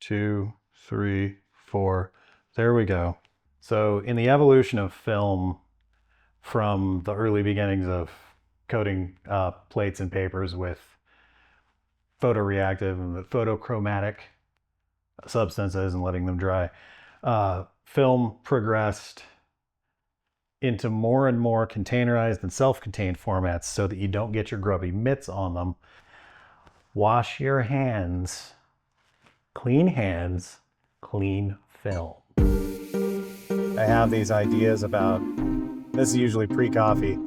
2, 3, 4. There we go. So in the evolution of film from the early beginnings of coating plates and papers with photoreactive and photochromatic substances and letting them dry, film progressed into more and more containerized and self-contained formats so that you don't get your grubby mitts on them. Wash your hands. Clean hands, clean film. I have these ideas about, this is usually pre-coffee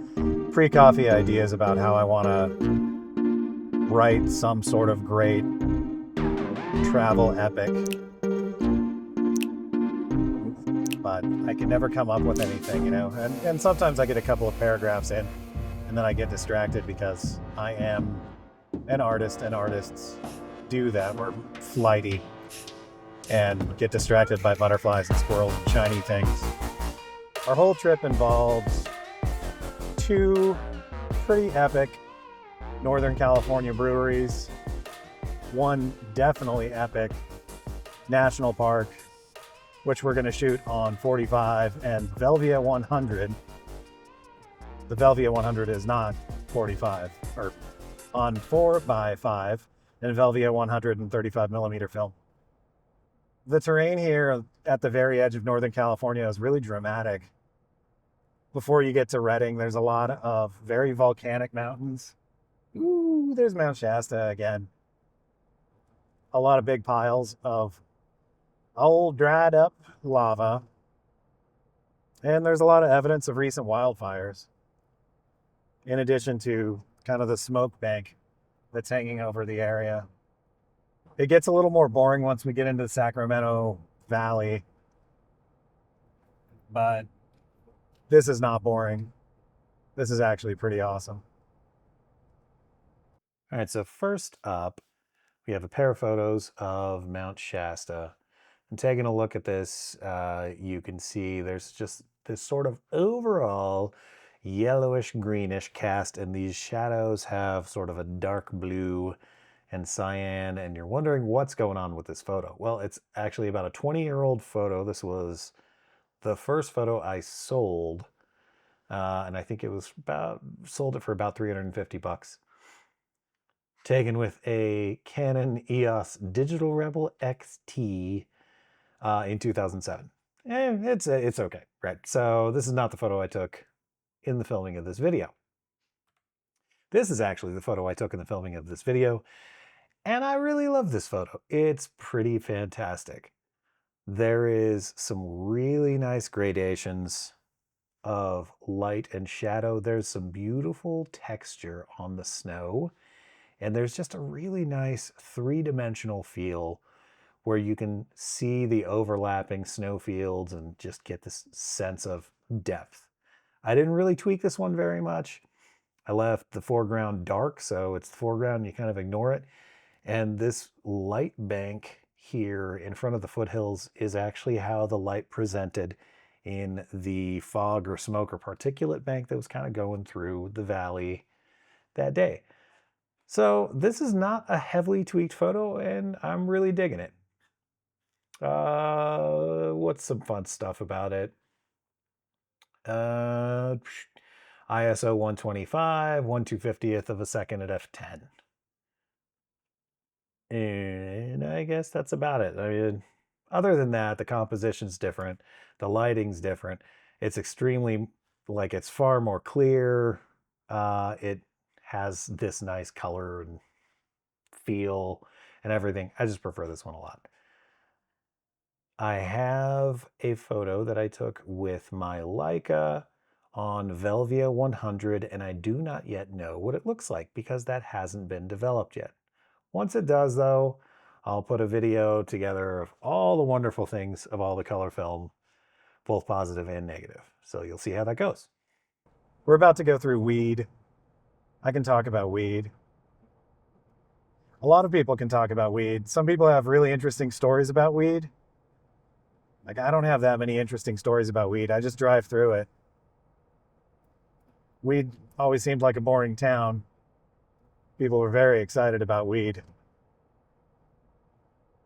ideas about how I want to write some sort of great travel epic. But I can never come up with anything, you know? And sometimes I get a couple of paragraphs in and then I get distracted because I am an artist and artists do that. We're flighty and get distracted by butterflies and squirrels and shiny things. Our whole trip involves 2 pretty epic Northern California breweries, 1 definitely epic national park, which we're going to shoot on 45, and Velvia 100. The Velvia 100 is not 45, or on 4x5, and Velvia 135 millimeter film. The terrain here at the very edge of Northern California is really dramatic. Before you get to Redding, there's a lot of very volcanic mountains. Ooh, there's Mount Shasta again. A lot of big piles of old dried up lava. And there's a lot of evidence of recent wildfires. In addition to kind of the smoke bank that's hanging over the area. It gets a little more boring once we get into the Sacramento Valley. But this is not boring. This is actually pretty awesome. All right, so first up, we have a pair of photos of Mount Shasta. And taking a look at this, you can see there's just this sort of overall yellowish greenish cast, and these shadows have sort of a dark blue and cyan, and you're wondering what's going on with this photo. Well, it's actually about a 20-year-old photo. This was the first photo I sold, and I think it was sold it for about 350 bucks. Taken with a Canon EOS Digital Rebel XT in 2007. And it's okay, right? So this is not the photo I took in the filming of this video. This is actually the photo I took in the filming of this video, and I really love this photo. It's pretty fantastic. There is some really nice gradations of light and shadow. There's some beautiful texture on the snow, and there's just a really nice 3-dimensional feel where you can see the overlapping snowfields and just get this sense of depth. I didn't really tweak this one very much. I left the foreground dark, so it's the foreground and you kind of ignore it. And this light bank here in front of the foothills is actually how the light presented in the fog or smoke or particulate bank that was kind of going through the valley that day. So this is not a heavily tweaked photo, and I'm really digging it. What's some fun stuff about it? ISO 125, 1/250th of a second at f10. And I guess that's about it. I mean, other than that, the composition's different. The lighting's different. It's extremely, it's far more clear. It has this nice color and feel and everything. I just prefer this one a lot. I have a photo that I took with my Leica on Velvia 100, and I do not yet know what it looks like because that hasn't been developed yet. Once it does, though, I'll put a video together of all the wonderful things of all the color film, both positive and negative. So you'll see how that goes. We're about to go through weed. I can talk about weed. A lot of people can talk about weed. Some people have really interesting stories about weed. I don't have that many interesting stories about weed. I just drive through it. Weed always seemed like a boring town. People were very excited about weed.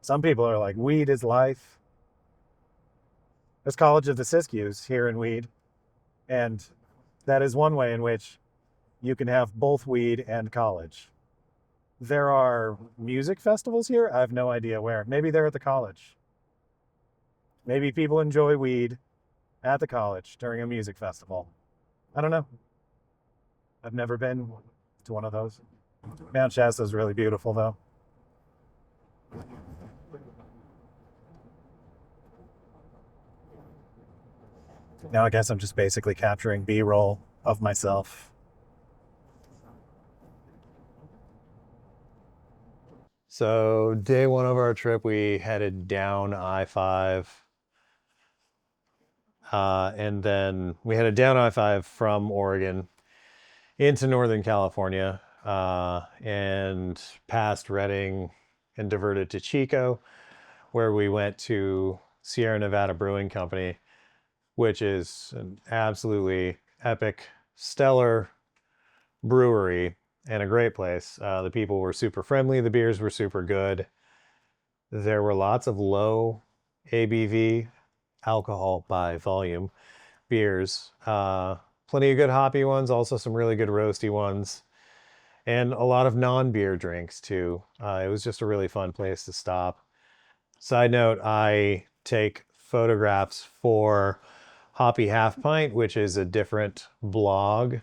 Some people are like, weed is life. There's College of the Siskiyous here in Weed, and that is one way in which you can have both weed and college. There are music festivals here. I have no idea where. Maybe they're at the college. Maybe people enjoy weed at the college during a music festival. I don't know. I've never been to one of those. Mount Shasta is really beautiful, though. Now I guess I'm just basically capturing B-roll of myself. So day one of our trip, we headed down I-5. And then we headed down I-5 from Oregon into Northern California, and past Redding and diverted to Chico, where we went to Sierra Nevada Brewing Company, which is an absolutely epic, stellar brewery and a great place. The people were super friendly. The beers were super good. There were lots of low ABV, alcohol by volume, beers. Plenty of good hoppy ones, also some really good roasty ones, and a lot of non-beer drinks too. It was just a really fun place to stop. Side note, I take photographs for Hoppy Half Pint, which is a different blog.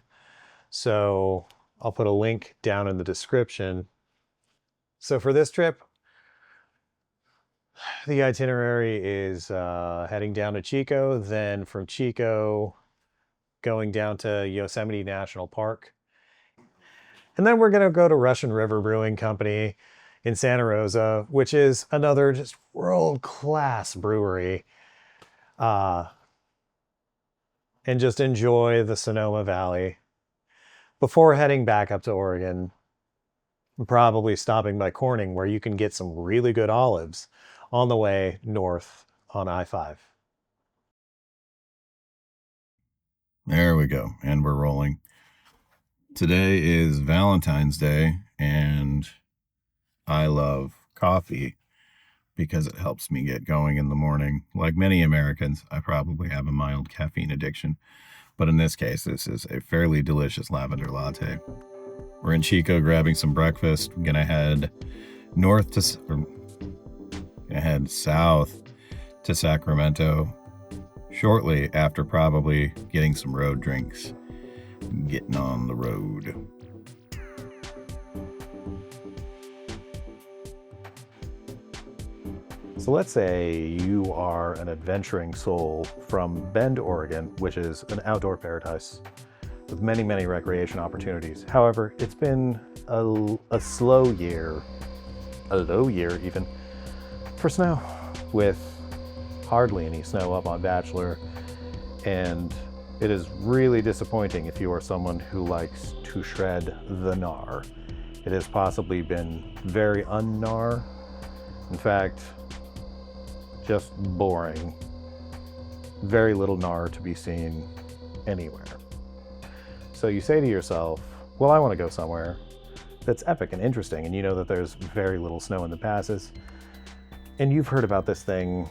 So I'll put a link down in the description. So for this trip, the itinerary is heading down to Chico, then from Chico going down to Yosemite National Park. And then we're going to go to Russian River Brewing Company in Santa Rosa, which is another just world-class brewery. And just enjoy the Sonoma Valley before heading back up to Oregon. Probably stopping by Corning, where you can get some really good olives on the way north on I-5. There we go. And we're rolling. Today is Valentine's Day, and I love coffee because it helps me get going in the morning. Like many Americans, I probably have a mild caffeine addiction, but in this case, this is a fairly delicious lavender latte. We're in Chico grabbing some breakfast. I'm gonna head south to Sacramento shortly after probably getting some road drinks. Getting on the road. So let's say you are an adventuring soul from Bend, Oregon, which is an outdoor paradise with many, many recreation opportunities. However, it's been a slow year, a low year even, for snow, with hardly any snow up on Bachelor. And it is really disappointing if you are someone who likes to shred the gnar. It has possibly been very un-gnar. In fact, just boring. Very little gnar to be seen anywhere. So you say to yourself, well, I want to go somewhere that's epic and interesting, and you know that there's very little snow in the passes. And you've heard about this thing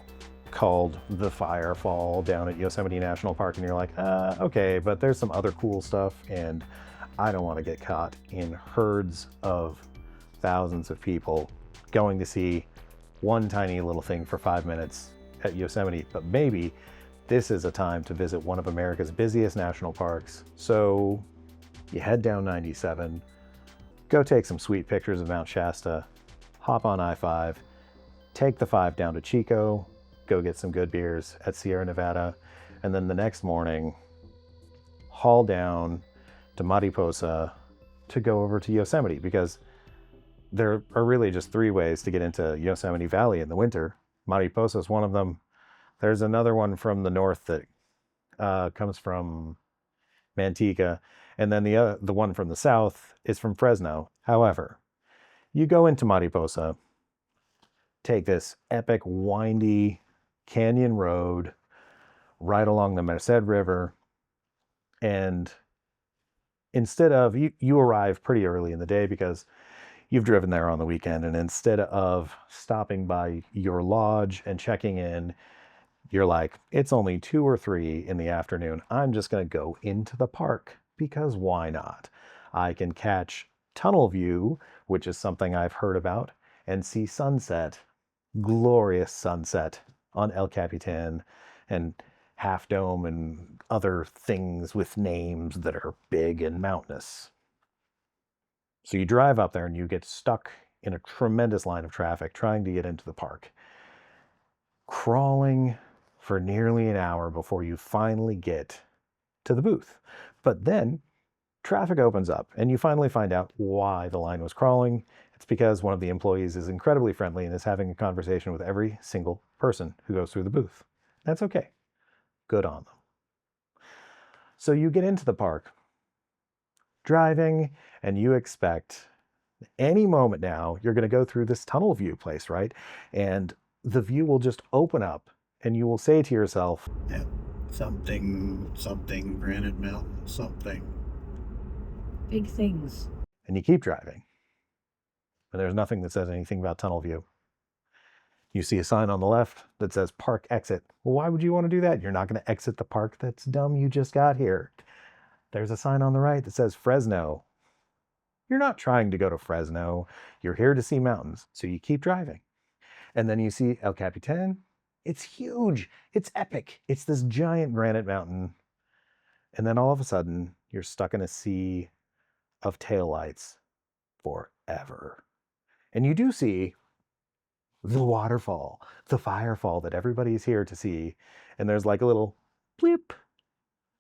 called the Firefall down at Yosemite National Park, and you're like, okay, but there's some other cool stuff, and I don't want to get caught in herds of thousands of people going to see one tiny little thing for 5 minutes at Yosemite. But maybe this is a time to visit one of America's busiest national parks. So you head down 97, go take some sweet pictures of Mount Shasta, hop on I-5, take the 5 down to Chico, go get some good beers at Sierra Nevada, and then the next morning, haul down to Mariposa to go over to Yosemite, because there are really just 3 ways to get into Yosemite Valley in the winter. Mariposa is one of them. There's another one from the north that comes from Manteca, and then the one from the south is from Fresno. However, you go into Mariposa, take this epic, windy canyon road right along the Merced River, and instead of, you arrive pretty early in the day, because you've driven there on the weekend, and instead of stopping by your lodge and checking in, you're like, it's only 2 or 3 in the afternoon. I'm just going to go into the park because why not? I can catch tunnel view, which is something I've heard about, and see sunset, glorious sunset on El Capitan and Half Dome and other things with names that are big and mountainous. So you drive up there and you get stuck in a tremendous line of traffic trying to get into the park, crawling for nearly an hour before you finally get to the booth. But then traffic opens up and you finally find out why the line was crawling. It's because one of the employees is incredibly friendly and is having a conversation with every single person who goes through the booth. That's okay. Good on them. So you get into the park driving and you expect any moment now you're going to go through this tunnel view place, right? And the view will just open up and you will say to yourself, something, Granite Mountain, something. Big things. And you keep driving. And there's nothing that says anything about tunnel view. You see a sign on the left that says park exit. Well, why would you want to do that? You're not going to exit the park. That's dumb. You just got here. There's a sign on the right that says Fresno. You're not trying to go to Fresno. You're here to see mountains. So you keep driving. And then you see El Capitan. It's huge. It's epic. It's this giant granite mountain. And then all of a sudden, you're stuck in a sea of taillights forever. And you do see the waterfall, the Firefall that everybody's here to see. And there's like a little bleep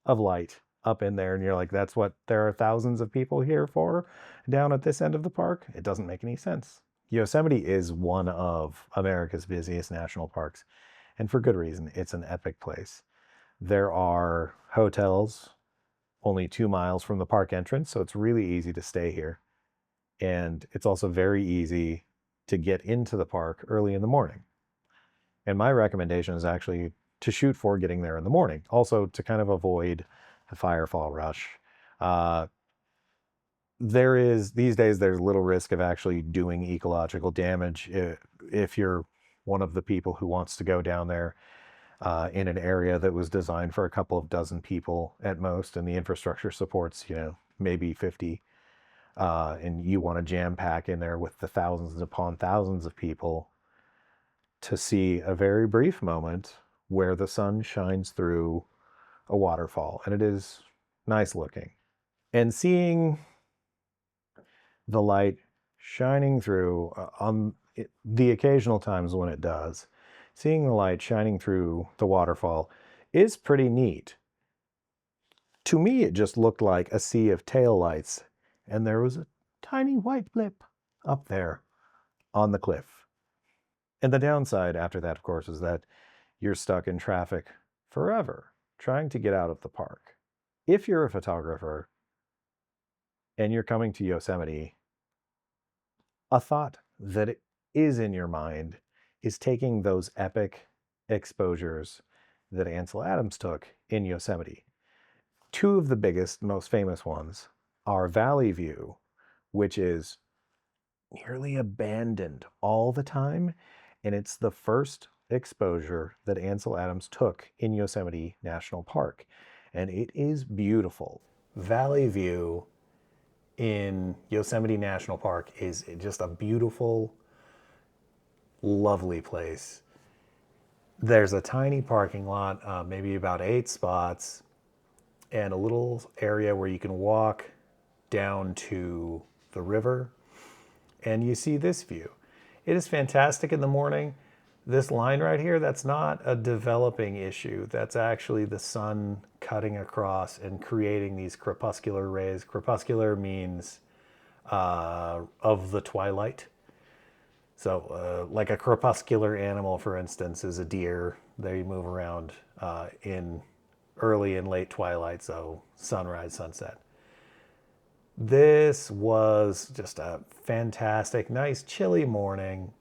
of light up in there. And you're like, that's what there are thousands of people here for down at this end of the park? It doesn't make any sense. Yosemite is one of America's busiest national parks. And for good reason. It's an epic place. There are hotels only 2 miles from the park entrance, so it's really easy to stay here. And it's also very easy to get into the park early in the morning. And my recommendation is actually to shoot for getting there in the morning, also to kind of avoid the Firefall rush. These days, there's little risk of actually doing ecological damage if you're one of the people who wants to go down there in an area that was designed for a couple of dozen people at most, and the infrastructure supports, maybe 50. And you want to jam pack in there with the thousands upon thousands of people to see a very brief moment where the sun shines through a waterfall. And it is nice looking. And seeing the light shining through on the occasional times when it does, seeing the light shining through the waterfall is pretty neat. To me, it just looked like a sea of taillights, and there was a tiny white blip up there on the cliff. And the downside after that, of course, is that you're stuck in traffic forever trying to get out of the park. If you're a photographer and you're coming to Yosemite, a thought that is in your mind is taking those epic exposures that Ansel Adams took in Yosemite. 2 of the biggest, most famous ones are Valley View, which is nearly abandoned all the time, and it's the first exposure that Ansel Adams took in Yosemite National Park, and it is beautiful. Valley View in Yosemite National Park is just a beautiful, lovely place. There's a tiny parking lot, maybe about 8 spots, and a little area where you can walk down to the river, and you see this view. It is fantastic in the morning. This line right here, that's not a developing issue. That's actually the sun cutting across and creating these crepuscular rays. Crepuscular means of the twilight. So like a crepuscular animal, for instance, is a deer. They move around in early and late twilight, so sunrise, sunset. This was just a fantastic, nice, chilly morning.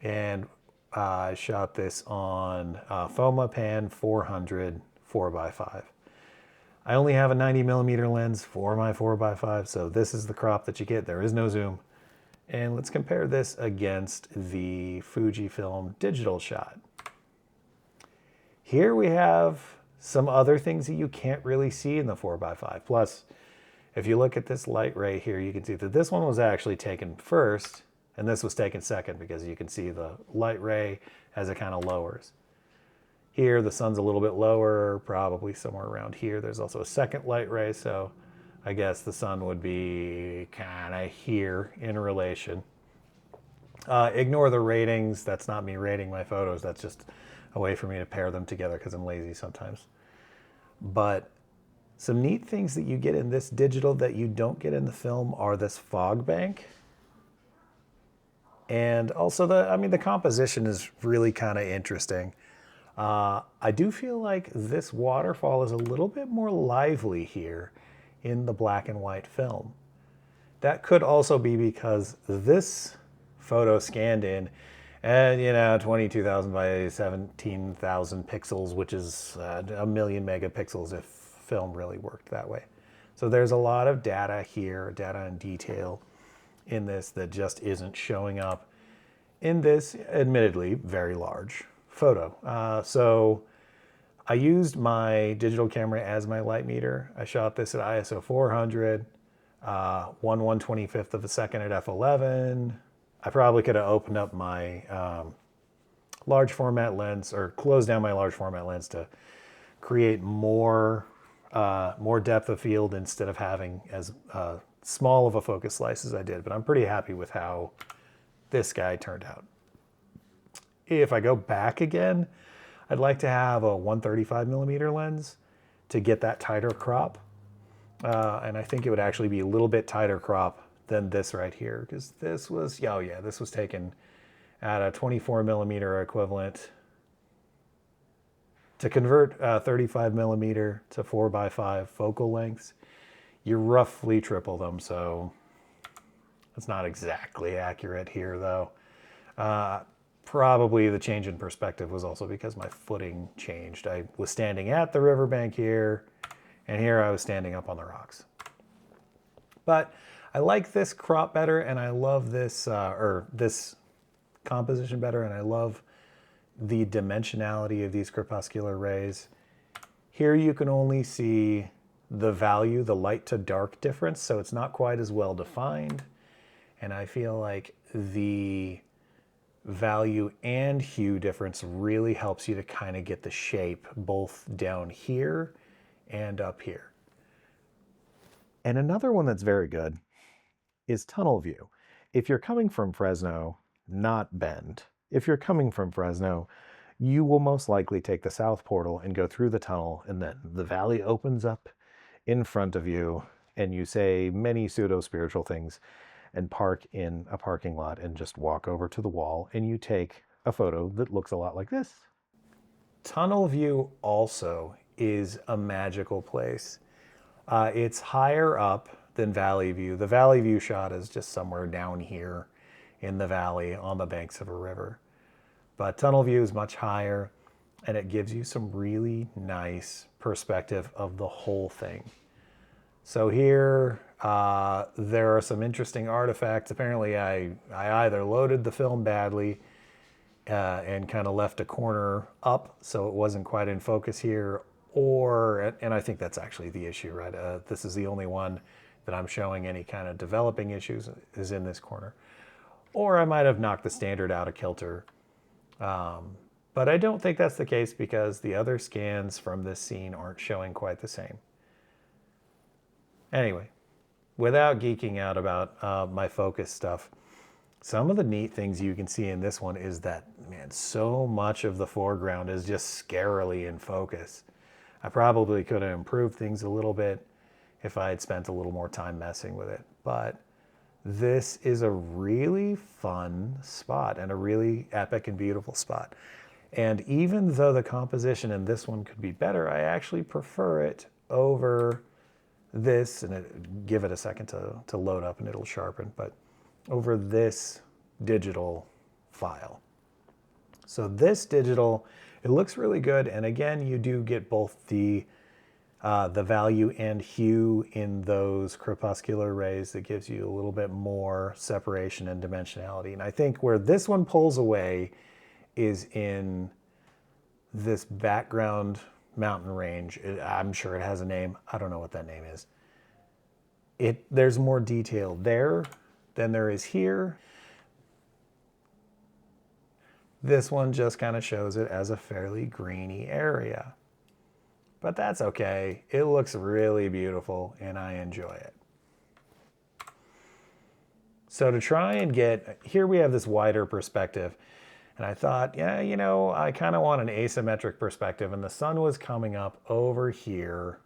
And I shot this on Fomapan 400 4x5. I only have a 90 millimeter lens for my 4x5, so this is the crop that you get. There is no zoom. And let's compare this against the Fujifilm digital shot. Here we have some other things that you can't really see in the 4x5. Plus, if you look at this light ray here, you can see that this one was actually taken first, and this was taken second because you can see the light ray as it kind of lowers. Here, the sun's a little bit lower, probably somewhere around here. There's also a second light ray, so I guess the sun would be kind of here in relation. Ignore the ratings. That's not me rating my photos. That's just a way for me to pair them together because I'm lazy sometimes. But some neat things that you get in this digital that you don't get in the film are this fog bank. And also the composition is really kind of interesting. I do feel like this waterfall is a little bit more lively here in the black and white film. That could also be because this photo scanned in at 22,000 by 17,000 pixels, which is a million megapixels if film really worked that way. So there's a lot of data here, data in detail in this that just isn't showing up in this admittedly very large photo. So I used my digital camera as my light meter. I shot this at ISO 400, 1/125th of a second at f11. I probably could have opened up my large format lens or closed down my large format lens to create more depth of field instead of having as small of a focus slice as I did. But I'm pretty happy with how this guy turned out. If I go back again, I'd like to have a 135 millimeter lens to get that tighter crop. And I think it would actually be a little bit tighter crop than this right here, because this was, this was taken at a 24 millimeter equivalent. To convert 35 millimeter to 4x5 focal lengths, you roughly triple them, so it's not exactly accurate here though. Probably the change in perspective was also because my footing changed. I was standing at the riverbank here, and here I was standing up on the rocks. But I like this crop better, and I love this, this composition better, and I love the dimensionality of these crepuscular rays. Here you can only see the value, the light to dark difference, so it's not quite as well defined. And I feel like the value and hue difference really helps you to kind of get the shape both down here and up here. And another one that's very good is tunnel view. If you're coming from Fresno, not Bend, if you're coming from Fresno, you will most likely take the south portal and go through the tunnel, and then the valley opens up in front of you, and you say many pseudo-spiritual things and park in a parking lot and just walk over to the wall, and you take a photo that looks a lot like this. Tunnel view also is a magical place. It's higher up than valley view. The valley view shot is just somewhere down here in the valley on the banks of a river. But tunnel view is much higher, and it gives you some really nice perspective of the whole thing. So here, there are some interesting artifacts. Apparently, I either loaded the film badly and kind of left a corner up, so it wasn't quite in focus here, or, and I think that's actually the issue, right? This is the only one that I'm showing any kind of developing issues is in this corner. Or I might have knocked the standard out of kilter. But I don't think that's the case because the other scans from this scene aren't showing quite the same. Anyway, without geeking out about my focus stuff, some of the neat things you can see in this one is that, man, so much of the foreground is just scarily in focus. I probably could have improved things a little bit if I had spent a little more time messing with it. But this is a really fun spot and a really epic and beautiful spot. And even though the composition in this one could be better, I actually prefer it over this, and give it a second to load up and it'll sharpen, but over this digital file. So this digital, it looks really good. And again, you do get both the the value and hue in those crepuscular rays that gives you a little bit more separation and dimensionality. And I think where this one pulls away is in this background mountain range. I'm sure it has a name. I don't know what that name is. There's more detail there than there is here. This one just kind of shows it as a fairly greeny area. But that's okay. It looks really beautiful and I enjoy it. So to try and get, here we have this wider perspective. And I thought, yeah, you know, I kind of want an asymmetric perspective, and the sun was coming up over here.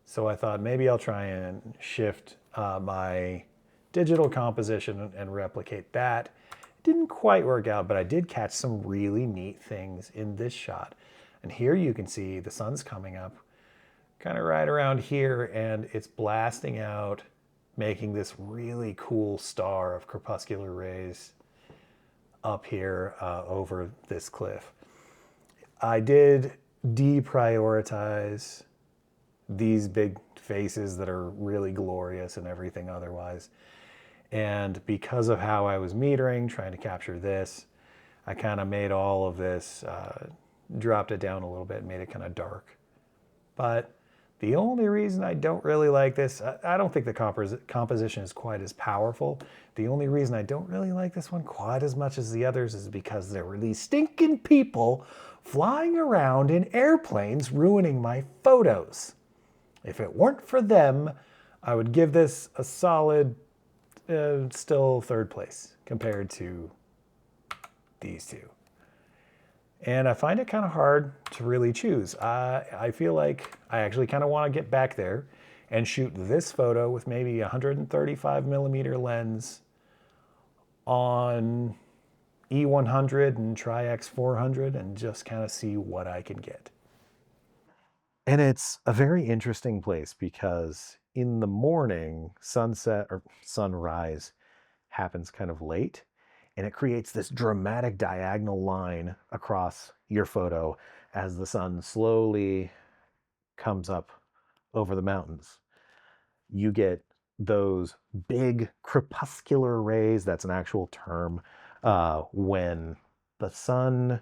So I thought maybe I'll try and shift my digital composition and replicate that. It didn't quite work out, but I did catch some really neat things in this shot. And here you can see the sun's coming up kind of right around here, and it's blasting out, making this really cool star of crepuscular rays up here over this cliff. I did deprioritize these big faces that are really glorious and everything otherwise. And because of how I was metering, trying to capture this, I kind of made all of this, dropped it down a little bit, made it kind of dark. But the only reason I don't really like this, I don't think the composition is quite as powerful. The only reason I don't really like this one quite as much as the others is because there were these stinking people flying around in airplanes ruining my photos. If it weren't for them, I would give this a solid, still third place compared to these two. And I find it kind of hard to really choose. I feel like I actually kind of want to get back there and shoot this photo with maybe a 135 millimeter lens on E100 and Tri-X 400 and just kind of see what I can get. And it's a very interesting place because in the morning, sunset or sunrise happens kind of late, and it creates this dramatic diagonal line across your photo as the sun slowly comes up over the mountains. You get those big crepuscular rays, that's an actual term, when the sun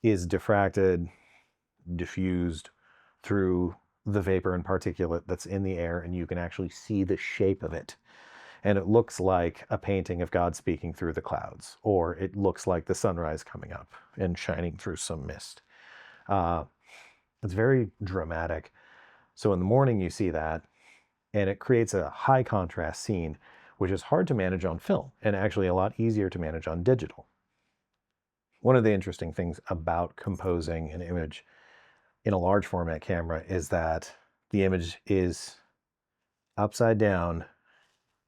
is diffracted, diffused through the vapor and particulate that's in the air, and you can actually see the shape of it. And it looks like a painting of God speaking through the clouds, or it looks like the sunrise coming up and shining through some mist. It's very dramatic. So in the morning you see that, and it creates a high contrast scene, which is hard to manage on film and actually a lot easier to manage on digital. One of the interesting things about composing an image in a large format camera is that the image is upside down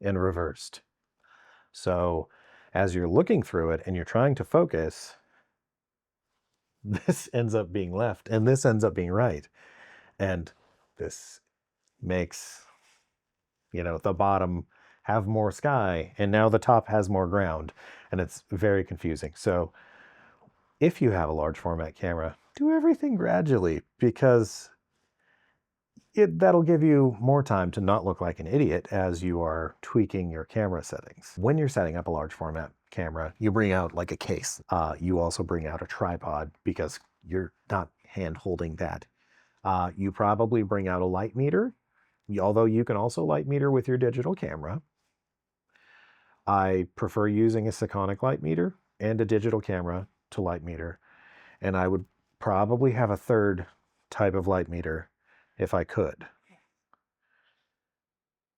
and reversed. So as you're looking through it and you're trying to focus, this ends up being left and this ends up being right. And this makes, you know, the bottom have more sky and now the top has more ground, and it's very confusing. So if you have a large format camera, do everything gradually, because that'll give you more time to not look like an idiot as you are tweaking your camera settings. When you're setting up a large format camera, you bring out like a case. You also bring out a tripod because you're not hand holding that. You probably bring out a light meter, although you can also light meter with your digital camera. I prefer using a Sekonic light meter and a digital camera to light meter, and I would probably have a third type of light meter if I could.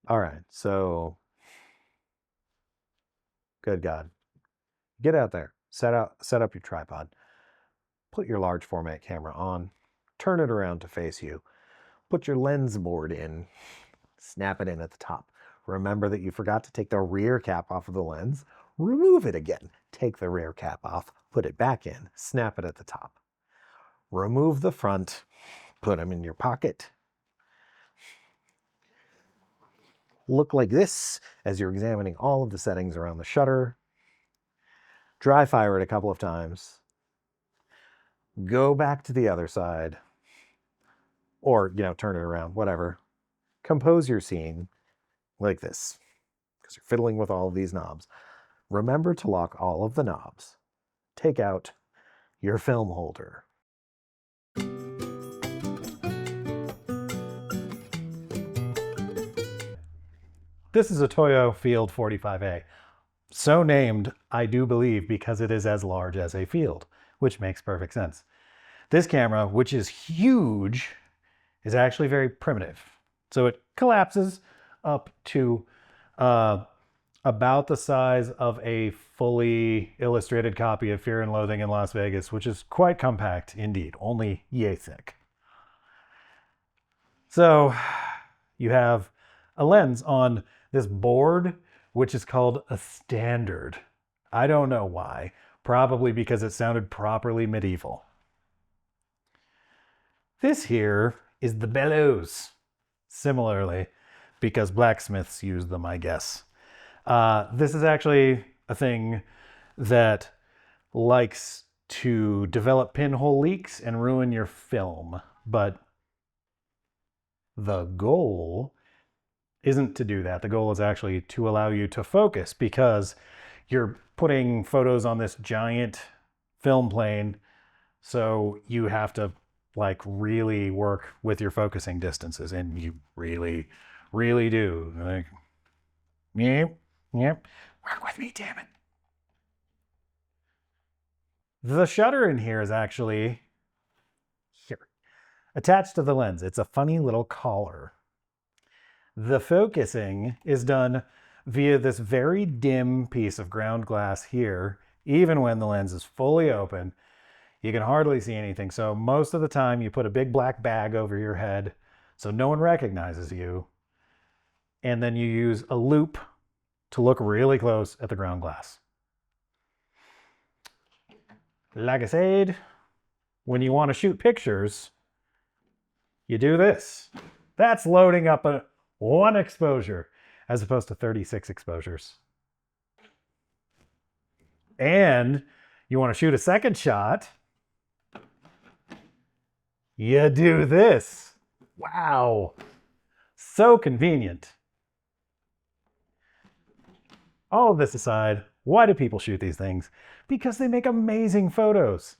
All right, so good God, get out there, set up your tripod, put your large format camera on, turn it around to face you, put your lens board in, snap it in at the top. Remember that you forgot to take the rear cap off of the lens. Remove it again. Take the rear cap off, put it back in, snap it at the top. Remove the front, put them in your pocket. Look like this as you're examining all of the settings around the shutter. Dry fire it a couple of times. Go back to the other side. or, turn it around, whatever. Compose your scene like this, because you're fiddling with all of these knobs. Remember to lock all of the knobs. Take out your film holder. This is a Toyo Field 45A. So named, I do believe, because it is as large as a field, which makes perfect sense. This camera, which is huge, is actually very primitive. So it collapses up to about the size of a fully illustrated copy of Fear and Loathing in Las Vegas, which is quite compact indeed, only yay thick. So you have a lens on this board, which is called a standard. I don't know why. Probably because it sounded properly medieval. This here is the bellows. Similarly, because blacksmiths use them, I guess. This is actually a thing that likes to develop pinhole leaks and ruin your film. But the goal isn't to do that. The goal is actually to allow you to focus, because you're putting photos on this giant film plane. So you have to really work with your focusing distances, and you really, really do. Yep. Work with me, damn it. The shutter in here is actually here, attached to the lens. It's a funny little collar. The focusing is done via this very dim piece of ground glass here. Even when the lens is fully open, you can hardly see anything. So most of the time you put a big black bag over your head so no one recognizes you. And then you use a loop to look really close at the ground glass. Like I said, when you want to shoot pictures, you do this. That's loading up one exposure as opposed to 36 exposures. And you want to shoot a second shot, you do this. Wow. So convenient. All of this aside, why do people shoot these things? Because they make amazing photos.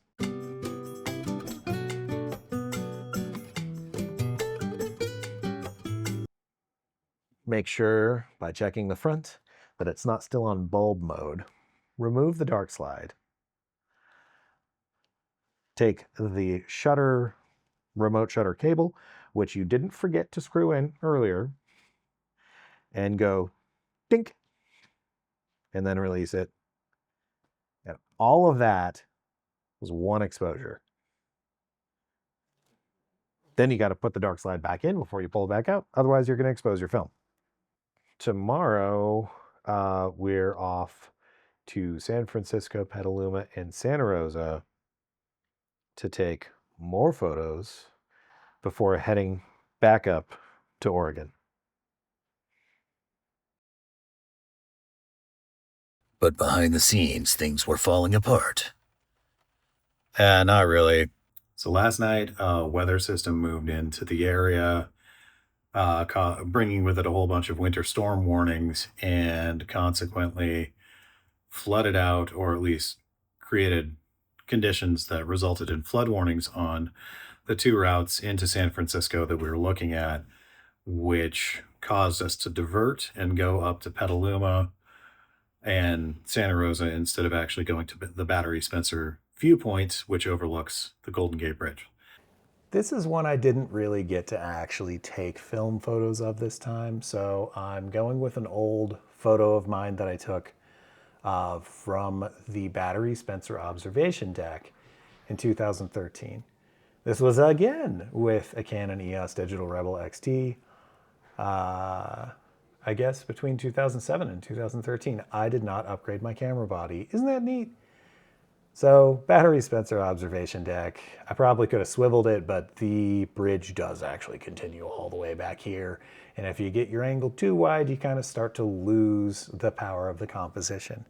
Make sure, by checking the front, that it's not still on bulb mode. Remove the dark slide. Take the shutter, remote shutter cable, which you didn't forget to screw in earlier, and go dink, and then release it. And all of that was one exposure. Then you got to put the dark slide back in before you pull it back out. Otherwise, you're going to expose your film. Tomorrow, we're off to San Francisco, Petaluma, and Santa Rosa to take more photos before heading back up to Oregon. But behind the scenes, things were falling apart. Not really. So last night, a weather system moved into the area, bringing with it a whole bunch of winter storm warnings, and consequently flooded out, or at least created conditions that resulted in flood warnings on the two routes into San Francisco that we were looking at, which caused us to divert and go up to Petaluma and Santa Rosa instead of actually going to the Battery Spencer viewpoint, which overlooks the Golden Gate Bridge. This is one I didn't really get to actually take film photos of this time, so I'm going with an old photo of mine that I took from the Battery Spencer observation deck in 2013. This was again with a Canon EOS Digital Rebel XT. I guess between 2007 and 2013. I did not upgrade my camera body. Isn't that neat? So, Battery Spencer observation deck. I probably could have swiveled it, but the bridge does actually continue all the way back here. And if you get your angle too wide, you kind of start to lose the power of the composition.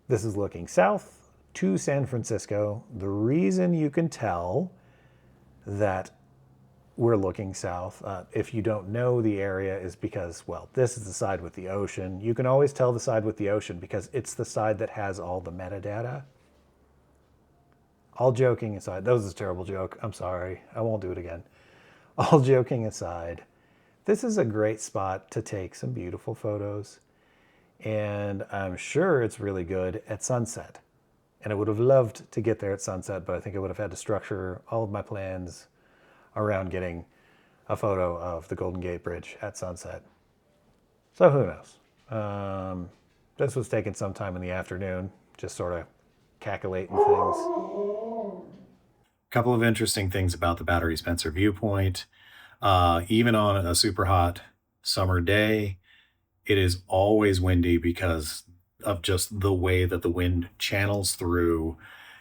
This is looking south to San Francisco. The reason you can tell that we're looking south. If you don't know the area, is because, well, this is the side with the ocean. You can always tell the side with the ocean because it's the side that has all the metadata. All joking aside, that was a terrible joke. I'm sorry. I won't do it again. All joking aside, this is a great spot to take some beautiful photos. And I'm sure it's really good at sunset. And I would have loved to get there at sunset, but I think I would have had to structure all of my plans around getting a photo of the Golden Gate Bridge at sunset. So who knows? This was taken sometime in the afternoon, just sort of calculating things. A couple of interesting things about the Battery Spencer viewpoint. Even on a super hot summer day, it is always windy because of just the way that the wind channels through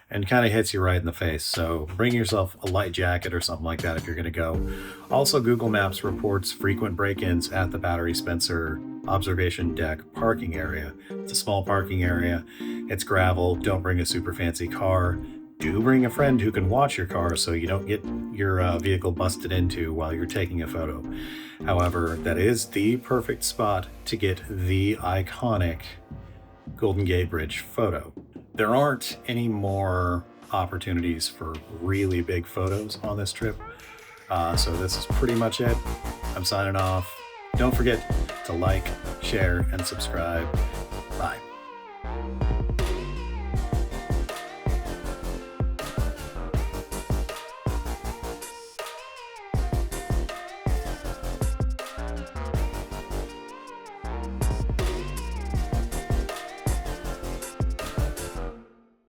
and kind of hits you right in the face. So bring yourself a light jacket or something like that if you're going to go. Also, Google Maps reports frequent break-ins at the Battery Spencer observation deck parking area. It's a small parking area. It's gravel. Don't bring a super fancy car. Do bring a friend who can watch your car so you don't get your vehicle busted into while you're taking a photo. However, that is the perfect spot to get the iconic Golden Gate Bridge photo. There aren't any more opportunities for really big photos on this trip. So this is pretty much it. I'm signing off. Don't forget to like, share, and subscribe.